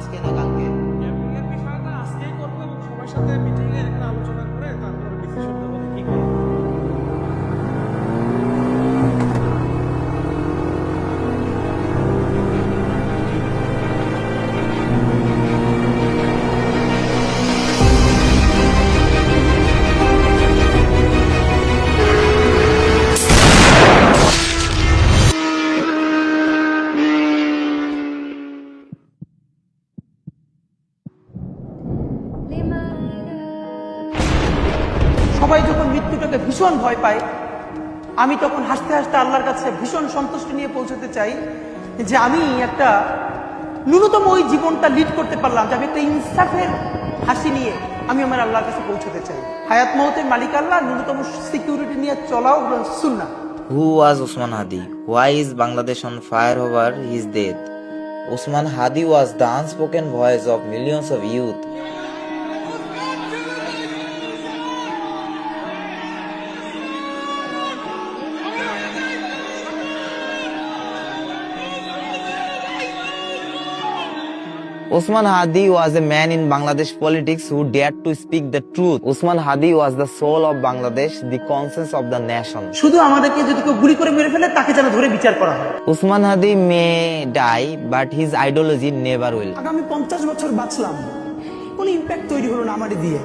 আজকে না কালকে? ক্যাম্পিং এর বিষয়টা আজকেই করবো এবং সবার সাথে মিটিং এ একটা আলোচনা করে তারপরে ডিসিশন নেবো যে কি করবো। সবাই যখন মৃত্যুটাকে ভীষণ ভয় পায়, আমি তখন হাসতে হাসতে আল্লাহর কাছে ভীষণ সন্তুষ্টি নিয়ে পৌঁছতে চাই যে আমি একটা ন্যূনতম ওই জীবনটা লিড করতে পারলাম, যে আমি একটা ইনসাফের হাসি নিয়ে আমি আমার আল্লাহর কাছে পৌঁছতে চাই। হায়াত মওতের মালিক আল্লাহ, ন্যূনতম সিকিউরিটি নিয়ে চলাও হলো সুন্নাহ। Who was Usman Hadi? Why is Bangladesh on fire over his death? Usman Hadi was the unspoken voice of millions of youth. Usman Hadi was a man in Bangladesh politics who dared to speak the truth. Usman Hadi was the soul of Bangladesh, the conscience of the nation. শুধু আমাদেরকে যদি কেউ গুলি করে মেরে ফেলে তাকে যেন ধরে বিচার করা হয়। Usman Hadi may die, but his ideology never will. আগামী 50 বছর বাঁচলাম, কোনো ইম্প্যাক্ট তৈরি হলো না আমার দিয়ে,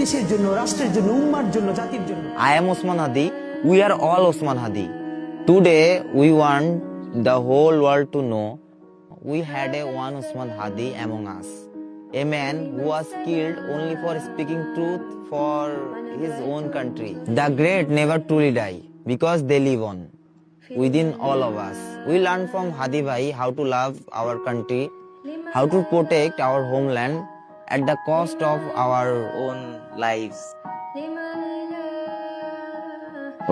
দেশের জন্য, রাষ্ট্রের জন্য, উম্মার জন্য, জাতির জন্য। I am Usman Hadi. We are all Usman Hadi. Today, we want the whole world to know we had a one Usman Hadi among us. A man who was killed only for speaking truth for his own country. The great never truly die because they live on within all of us. We learn from Hadi Bhai how to love our country, how to protect our homeland at the cost of our own lives.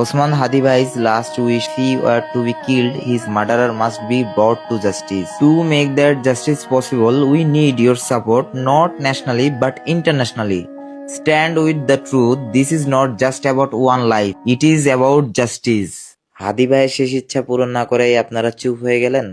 Usman Hadi Bhai's last wish, if he were to be killed, his murderer must be brought to justice. To make that justice possible, we need your support, not nationally but internationally. Stand with the truth. This is not just about one life. It is about justice. হাদি ভাইয়ের শেষ ইচ্ছা পূরণ না করেই আপনারা চুপ হয়ে গেলেন?